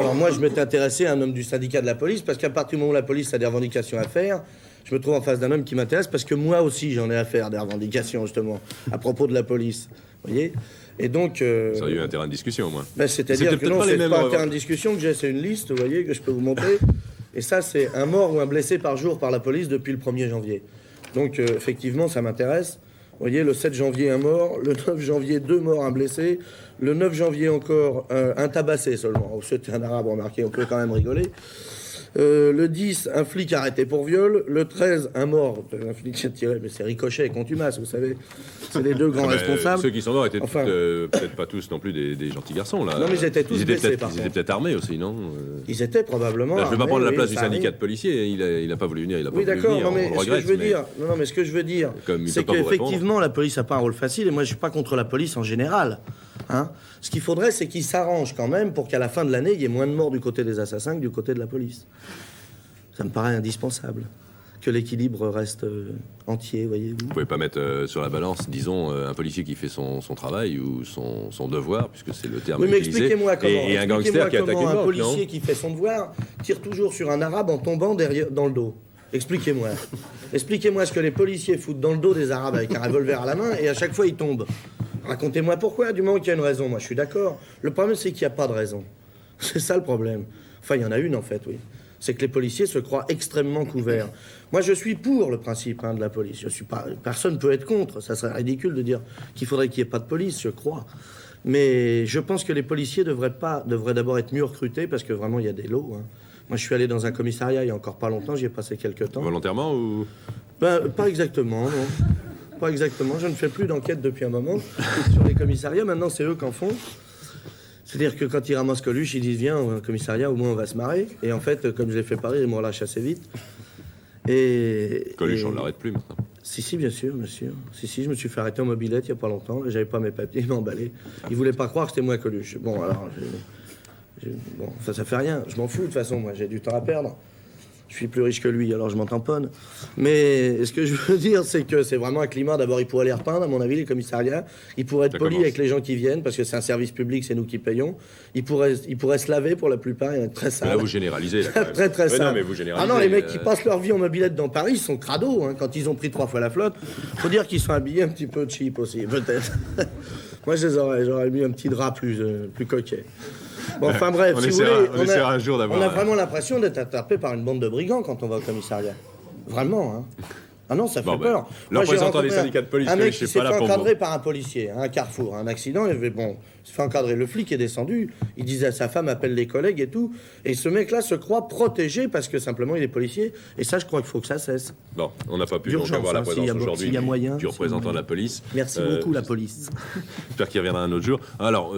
Alors moi, je m'étais intéressé à un homme du syndicat de la police, parce qu'à partir du moment où la police a des revendications à faire, je me trouve en face d'un homme qui m'intéresse, parce que moi aussi, j'en ai à faire des revendications, justement, à propos de la police. Vous voyez ? Et donc... Ça a eu un terrain de discussion, au moins. Ben, c'est-à-dire que non, c'est pas un terrain de discussion que j'ai, c'est une liste, vous voyez, que je peux vous montrer. Et ça, c'est un mort ou un blessé par jour par la police depuis le 1er janvier. Donc, effectivement, ça m'intéresse. Vous voyez, le 7 janvier, un mort. Le 9 janvier, 2 morts, un blessé. Le 9 janvier, encore un tabassé seulement. C'était un arabe, remarqué, on peut quand même rigoler. Le 10, un flic arrêté pour viol. Le 13, un mort. Un flic qui a tiré, mais c'est Ricochet et Contumace, vous savez. C'est les deux grands responsables. Ceux qui sont morts étaient peut-être pas tous non plus des gentils garçons, là. Non, mais ils étaient tous blessés, Ils étaient peut-être armés aussi, non? Ils étaient probablement là, je ne vais pas prendre la place du armés. syndicat de policiers. Il n'a pas voulu venir, il a pas oui, voulu d'accord, venir. non, mais on ce que regrette, je veux dire, non, mais ce que je veux dire, c'est qu'effectivement, la police n'a pas un rôle facile, et moi, je suis pas contre la police en général. Hein. Ce qu'il faudrait, c'est qu'ils s'arrangent quand même pour qu'à la fin de l'année, il y ait moins de morts du côté des assassins que du côté de la police. Ça me paraît indispensable. Que l'équilibre reste entier, voyez-vous. Vous pouvez pas mettre sur la balance, disons, un policier qui fait son travail ou son devoir, puisque c'est le terme oui, mais utilisé, expliquez-moi comment, et un gangster qui attaque une banque, un policier qui fait son devoir tire toujours sur un arabe en tombant derrière, dans le dos. Expliquez-moi. Expliquez-moi ce que les policiers foutent dans le dos des arabes avec un revolver à la main et à chaque fois ils tombent. Racontez-moi pourquoi, du moment qu'il y a une raison. Moi, je suis d'accord. Le problème, c'est qu'il n'y a pas de raison. C'est ça le problème. Enfin, il y en a une, en fait, oui. C'est que les policiers se croient extrêmement couverts. Moi, je suis pour le principe de la police. Je suis pas, personne ne peut être contre. Ça serait ridicule de dire qu'il faudrait qu'il n'y ait pas de police, je crois. Mais je pense que les policiers devraient d'abord être mieux recrutés parce que vraiment, il y a des lots. Hein. Moi, je suis allé dans un commissariat il y a encore pas longtemps. J'y ai passé quelques temps. Volontairement ou... Ben, pas exactement, non. Pas exactement. Je ne fais plus d'enquête depuis un moment sur les commissariats. Maintenant, c'est eux qui en font. C'est-à-dire que quand ils ramassent Coluche, ils disent viens au commissariat, au moins on va se marrer. Et en fait, comme je l'ai fait Paris, ils me relâchent assez vite. Coluche, on ne l'arrête plus maintenant. Si, bien sûr, monsieur. Si, je me suis fait arrêter en mobilette il n'y a pas longtemps. J'avais pas mes papiers, ils m'ont emballé. Ils voulaient pas croire que c'était moi Coluche. Bon, alors, bon, ça fait rien. Je m'en fous de toute façon, moi, j'ai du temps à perdre. Je suis plus riche que lui, alors je m'en tamponne. Mais ce que je veux dire, c'est que c'est vraiment un climat. D'abord, il pourrait les repeindre, à mon avis, les commissariats. Il pourrait être poli avec les gens qui viennent, parce que c'est un service public, c'est nous qui payons. Il pourrait se laver pour la plupart, et être très sale. Là, vous généralisez. Là, très sale. Non, mais vous généralisez. Ah non, les mecs qui passent leur vie en mobilette dans Paris, ils sont crados. Hein, quand ils ont pris 3 fois la flotte, faut dire qu'ils sont habillés un petit peu cheap aussi, peut-être. Moi, j'aurais mis un petit drap plus coquet. Bon, enfin bref, si vous voulez, on a vraiment l'impression d'être attrapé par une bande de brigands quand on va au commissariat. Vraiment, hein. Ah non, ça fait peur. Le représentant des syndicats de police, un mec qui s'est fait encadrer par un policier, un carrefour, un accident, il s'est fait encadrer. Le flic est descendu, il disait à sa femme, appelle les collègues et tout. Et ce mec-là se croit protégé parce que simplement il est policier. Et ça, je crois qu'il faut que ça cesse. Bon, on n'a pas pu donc avoir la présence aujourd'hui du représentant de la police. Merci beaucoup, la police. J'espère qu'il reviendra un autre jour. Alors,